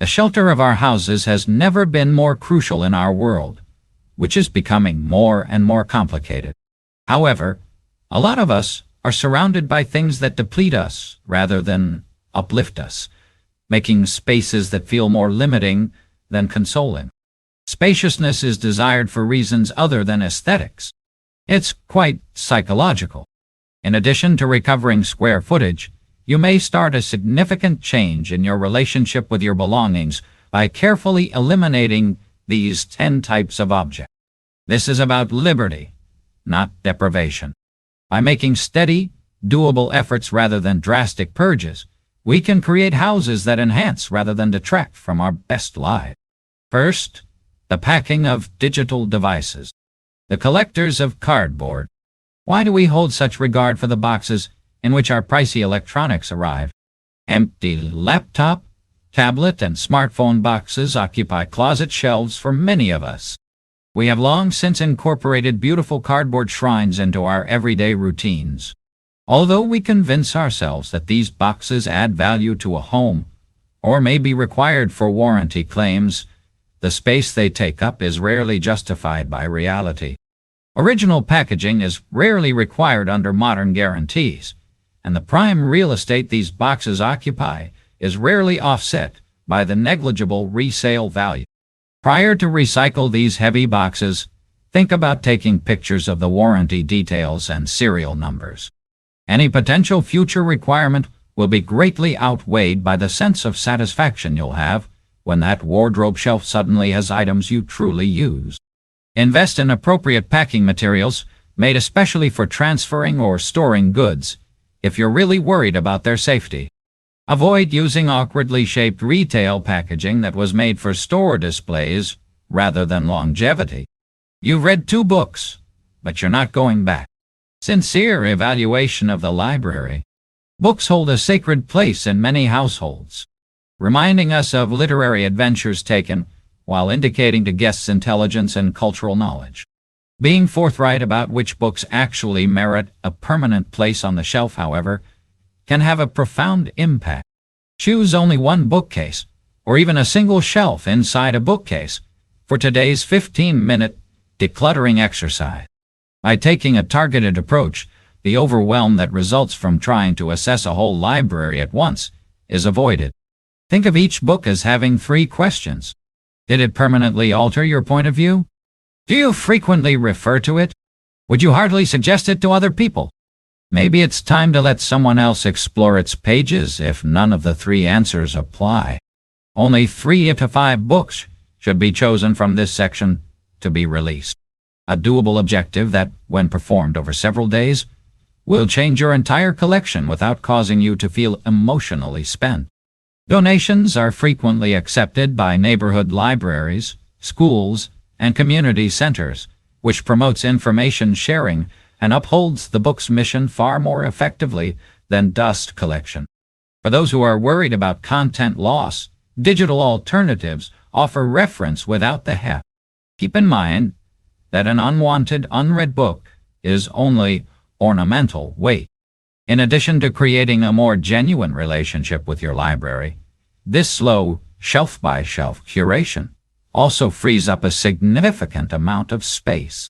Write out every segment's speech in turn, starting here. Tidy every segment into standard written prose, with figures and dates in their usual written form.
The shelter of our houses has never been more crucial in our world, which is becoming more and more complicated. However, a lot of us are surrounded by things that deplete us rather than uplift us, making spaces that feel more limiting than consoling. Spaciousness is desired for reasons other than aesthetics. It's quite psychological. In addition to recovering square footage, you may start a significant change in your relationship with your belongings by carefully eliminating these 10 types of objects. This is about liberty, not deprivation. By making steady, doable efforts rather than drastic purges, we can create houses that enhance rather than detract from our best lives. First, the packing of digital devices. The collectors of cardboard. Why do we hold such regard for the boxes in which our pricey electronics arrive? Empty laptop, tablet, and smartphone boxes occupy closet shelves for many of us. We have long since incorporated beautiful cardboard shrines into our everyday routines. Although we convince ourselves that these boxes add value to a home, or may be required for warranty claims, the space they take up is rarely justified by reality. Original packaging is rarely required under modern guarantees, and the prime real estate these boxes occupy is rarely offset by the negligible resale value. Prior to recycle these heavy boxes, think about taking pictures of the warranty details and serial numbers. Any potential future requirement will be greatly outweighed by the sense of satisfaction you'll have when that wardrobe shelf suddenly has items you truly use. Invest in appropriate packing materials made especially for transferring or storing goods if you're really worried about their safety. Avoid using awkwardly shaped retail packaging that was made for store displays rather than longevity. You've read 2 books, but you're not going back. Sincere evaluation of the library. Books hold a sacred place in many households, reminding us of literary adventures taken while indicating to guests intelligence and cultural knowledge. Being forthright about which books actually merit a permanent place on the shelf, however, can have a profound impact. Choose only one bookcase, or even a single shelf inside a bookcase, for today's 15-minute decluttering exercise. By taking a targeted approach, the overwhelm that results from trying to assess a whole library at once is avoided. Think of each book as having 3 questions. Did it permanently alter your point of view? Do you frequently refer to it? Would you hardly suggest it to other people? Maybe it's time to let someone else explore its pages if none of the 3 answers apply. Only 3 to 5 books should be chosen from this section to be released. A doable objective that, when performed over several days, will change your entire collection without causing you to feel emotionally spent. Donations are frequently accepted by neighborhood libraries, schools, and community centers, which promotes information sharing and upholds the book's mission far more effectively than dust collection. For those who are worried about content loss, digital alternatives offer reference without the heft. Keep in mind that an unwanted, unread book is only ornamental weight. In addition to creating a more genuine relationship with your library, this slow, shelf-by-shelf curation also frees up a significant amount of space.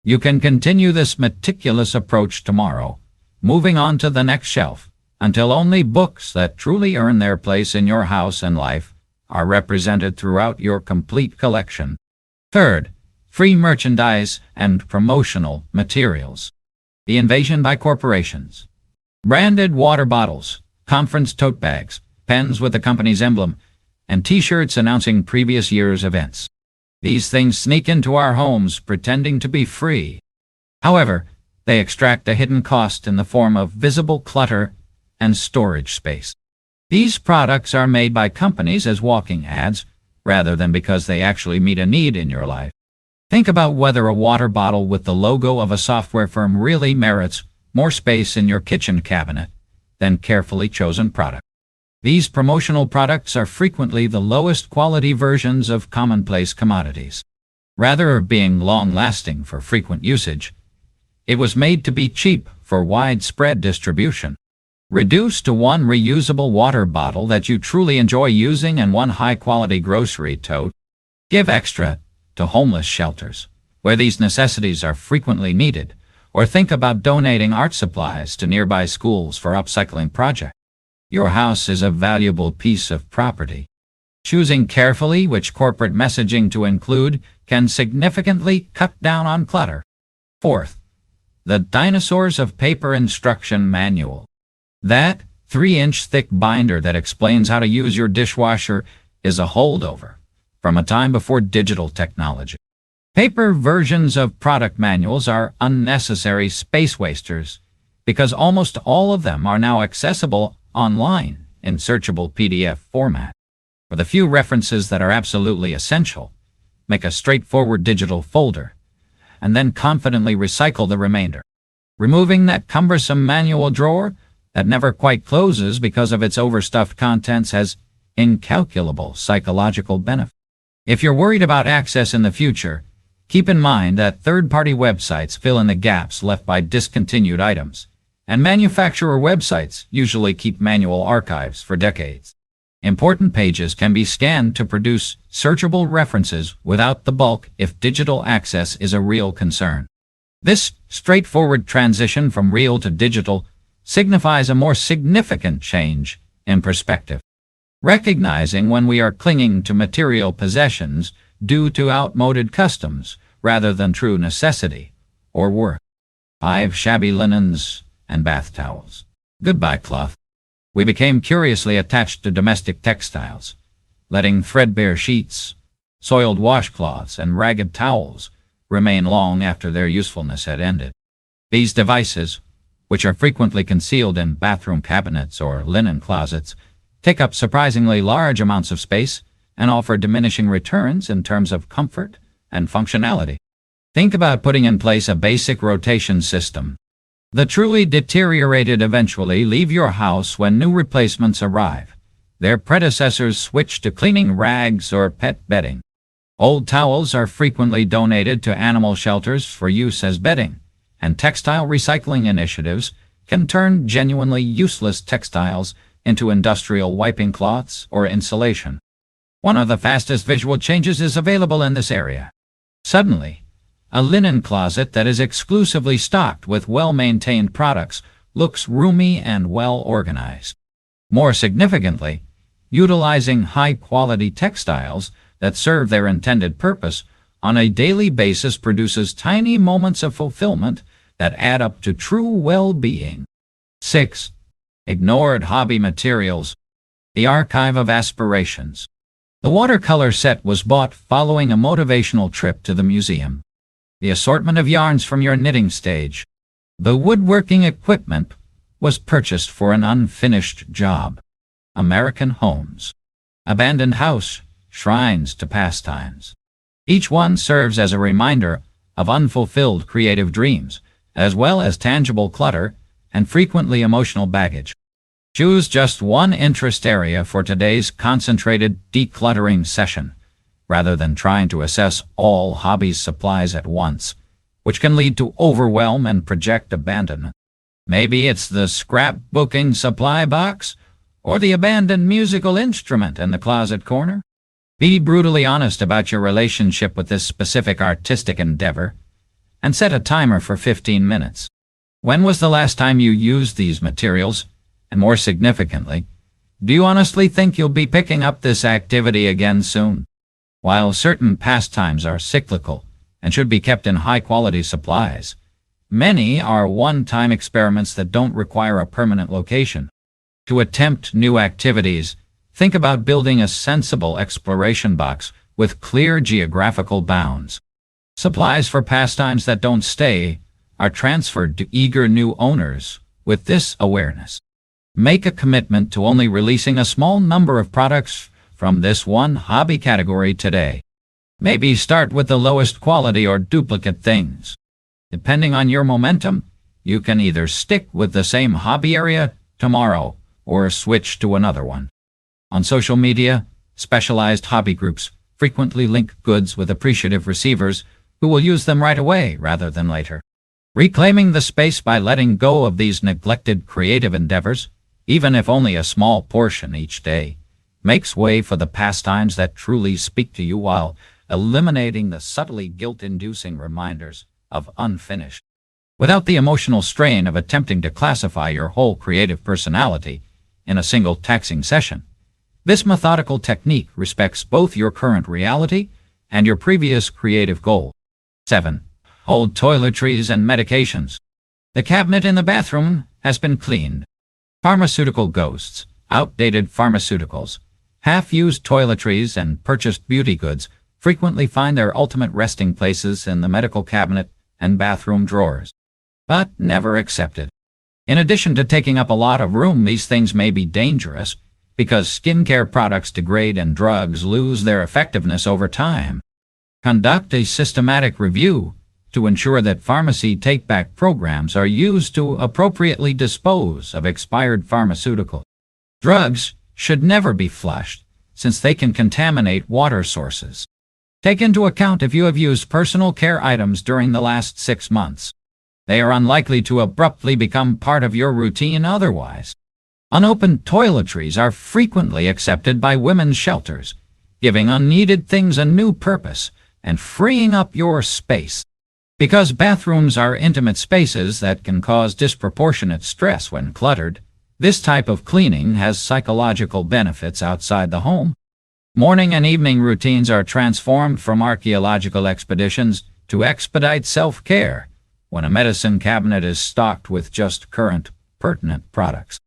You can continue this meticulous approach tomorrow, moving on to the next shelf, until only books that truly earn their place in your house and life are represented throughout your complete collection. Third, free merchandise and promotional materials. The invasion by corporations. Branded water bottles, conference tote bags, pens with the company's emblem, and t-shirts announcing previous year's events. These things sneak into our homes pretending to be free. However, they extract a hidden cost in the form of visible clutter and storage space. These products are made by companies as walking ads, rather than because they actually meet a need in your life. Think about whether a water bottle with the logo of a software firm really merits more space in your kitchen cabinet than carefully chosen product. These promotional products are frequently the lowest quality versions of commonplace commodities. Rather than being long-lasting for frequent usage, it was made to be cheap for widespread distribution. Reduce to one reusable water bottle that you truly enjoy using and one high-quality grocery tote. Give extra to homeless shelters, where these necessities are frequently needed, or think about donating art supplies to nearby schools for upcycling projects. Your house is a valuable piece of property. Choosing carefully which corporate messaging to include can significantly cut down on clutter. Fourth, the Dinosaurs of Paper Instruction Manual. That 3-inch thick binder that explains how to use your dishwasher is a holdover from a time before digital technology. Paper versions of product manuals are unnecessary space wasters because almost all of them are now accessible online in searchable PDF format. For the few references that are absolutely essential, make a straightforward digital folder and then confidently recycle the remainder. Removing that cumbersome manual drawer that never quite closes because of its overstuffed contents has incalculable psychological benefit. If you're worried about access in the future, keep in mind that third-party websites fill in the gaps left by discontinued items, and manufacturer websites usually keep manual archives for decades. Important pages can be scanned to produce searchable references without the bulk if digital access is a real concern. This straightforward transition from real to digital signifies a more significant change in perspective. Recognizing when we are clinging to material possessions due to outmoded customs rather than true necessity or worth. 5 shabby linens and bath towels. Goodbye, cloth. We became curiously attached to domestic textiles, letting threadbare sheets, soiled washcloths, and ragged towels remain long after their usefulness had ended. These devices, which are frequently concealed in bathroom cabinets or linen closets, take up surprisingly large amounts of space and offer diminishing returns in terms of comfort and functionality. Think about putting in place a basic rotation system. The truly deteriorated eventually leave your house when new replacements arrive. Their predecessors switch to cleaning rags or pet bedding. Old towels are frequently donated to animal shelters for use as bedding, and textile recycling initiatives can turn genuinely useless textiles into industrial wiping cloths or insulation. One of the fastest visual changes is available in this area. Suddenly, a linen closet that is exclusively stocked with well-maintained products looks roomy and well-organized. More significantly, utilizing high-quality textiles that serve their intended purpose on a daily basis produces tiny moments of fulfillment that add up to true well-being. 6. Ignored hobby materials. The Archive of Aspirations. The watercolor set was bought following a motivational trip to the museum. The assortment of yarns from your knitting stage. The woodworking equipment was purchased for an unfinished job. American homes. Abandoned house, shrines to pastimes. Each one serves as a reminder of unfulfilled creative dreams, as well as tangible clutter and frequently emotional baggage. Choose just one interest area for today's concentrated decluttering session, rather than trying to assess all hobbies supplies at once, which can lead to overwhelm and project abandonment. Maybe it's the scrapbooking supply box, or the abandoned musical instrument in the closet corner. Be brutally honest about your relationship with this specific artistic endeavor, and set a timer for 15 minutes. When was the last time you used these materials? And more significantly, do you honestly think you'll be picking up this activity again soon? While certain pastimes are cyclical and should be kept in high-quality supplies, many are one-time experiments that don't require a permanent location. To attempt new activities, think about building a sensible exploration box with clear geographical bounds. Supplies for pastimes that don't stay are transferred to eager new owners with this awareness. Make a commitment to only releasing a small number of products from this one hobby category today. Maybe start with the lowest quality or duplicate things. Depending on your momentum, you can either stick with the same hobby area tomorrow or switch to another one. On social media, specialized hobby groups frequently link goods with appreciative receivers who will use them right away rather than later. Reclaiming the space by letting go of these neglected creative endeavors even if only a small portion each day, makes way for the pastimes that truly speak to you while eliminating the subtly guilt-inducing reminders of unfinished. Without the emotional strain of attempting to classify your whole creative personality in a single taxing session, this methodical technique respects both your current reality and your previous creative goal. 7. Old toiletries and medications. The cabinet in the bathroom has been cleaned. Pharmaceutical ghosts, outdated pharmaceuticals, half-used toiletries, and purchased beauty goods frequently find their ultimate resting places in the medical cabinet and bathroom drawers, but never accepted. In addition to taking up a lot of room, these things may be dangerous because skincare products degrade and drugs lose their effectiveness over time. Conduct a systematic review to ensure that pharmacy take-back programs are used to appropriately dispose of expired pharmaceuticals. Drugs should never be flushed, since they can contaminate water sources. Take into account if you have used personal care items during the last 6 months. They are unlikely to abruptly become part of your routine otherwise. Unopened toiletries are frequently accepted by women's shelters, giving unneeded things a new purpose and freeing up your space. Because bathrooms are intimate spaces that can cause disproportionate stress when cluttered, this type of cleaning has psychological benefits outside the home. Morning and evening routines are transformed from archaeological expeditions to expedite self-care when a medicine cabinet is stocked with just current, pertinent products.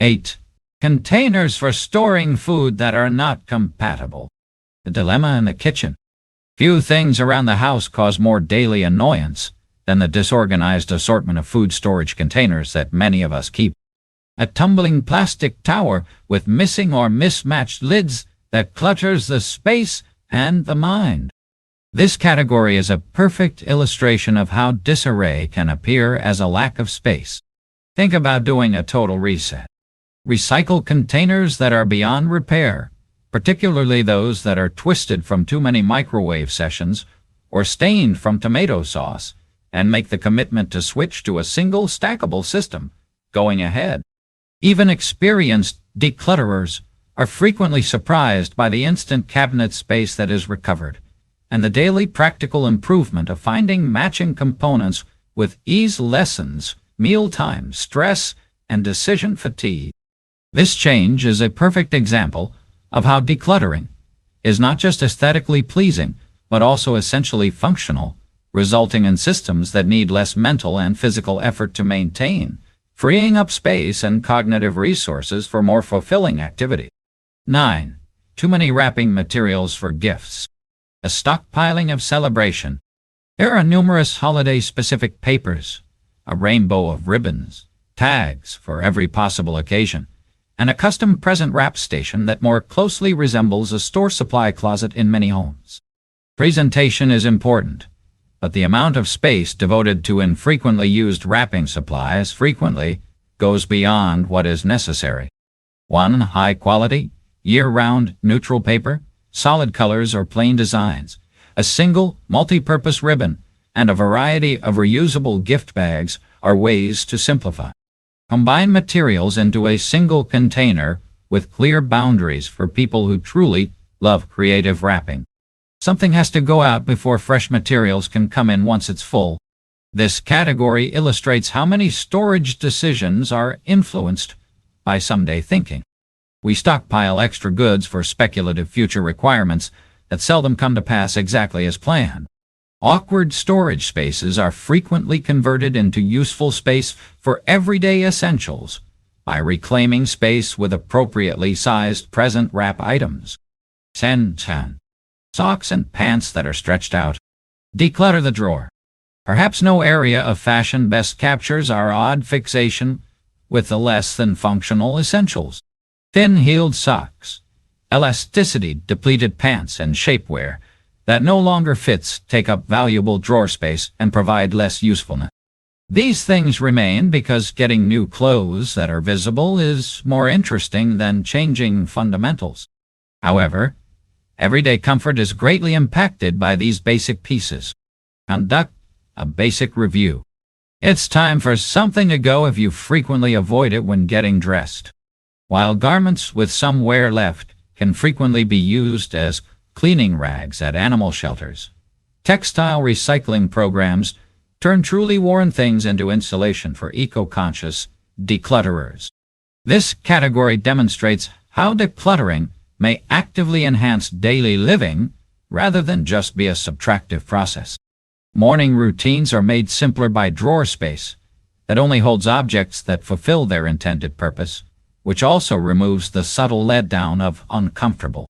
8. Containers for storing food that are not compatible. The dilemma in the kitchen. Few things around the house cause more daily annoyance than the disorganized assortment of food storage containers that many of us keep. A tumbling plastic tower with missing or mismatched lids that clutters the space and the mind. This category is a perfect illustration of how disarray can appear as a lack of space. Think about doing a total reset. Recycle containers that are beyond repair, particularly those that are twisted from too many microwave sessions or stained from tomato sauce, and make the commitment to switch to a single stackable system going ahead. Even experienced declutterers are frequently surprised by the instant cabinet space that is recovered, and the daily practical improvement of finding matching components with ease lessens mealtime stress and decision fatigue. This change is a perfect example of how decluttering is not just aesthetically pleasing, but also essentially functional, resulting in systems that need less mental and physical effort to maintain, freeing up space and cognitive resources for more fulfilling activity. 9. Too many wrapping materials for gifts. A stockpiling of celebration. There are numerous holiday-specific papers, a rainbow of ribbons, tags for every possible occasion, and a custom present wrap station that more closely resembles a store supply closet in many homes. Presentation is important, but the amount of space devoted to infrequently used wrapping supplies frequently goes beyond what is necessary. 1. High-quality, year-round, neutral paper, solid colors or plain designs, a single, multi-purpose ribbon, and a variety of reusable gift bags are ways to simplify. Combine materials into a single container with clear boundaries for people who truly love creative wrapping. Something has to go out before fresh materials can come in once it's full. This category illustrates how many storage decisions are influenced by someday thinking. We stockpile extra goods for speculative future requirements that seldom come to pass exactly as planned. Awkward storage spaces are frequently converted into useful space for everyday essentials by reclaiming space with appropriately sized present wrap items. 10. Socks and pants that are stretched out. Declutter the drawer. Perhaps no area of fashion best captures our odd fixation with the less than functional essentials. Thin-heeled socks, elasticity-depleted pants, and shapewear that no longer fits take up valuable drawer space and provide less usefulness. These things remain because getting new clothes that are visible is more interesting than changing fundamentals. However, everyday comfort is greatly impacted by these basic pieces. Conduct a basic review. It's time for something to go if you frequently avoid it when getting dressed. while garments with some wear left can frequently be used as cleaning rags at animal shelters. Textile recycling programs turn truly worn things into insulation for eco-conscious declutterers. This category demonstrates how decluttering may actively enhance daily living rather than just be a subtractive process. Morning routines are made simpler by drawer space that only holds objects that fulfill their intended purpose, which also removes the subtle letdown of uncomfortable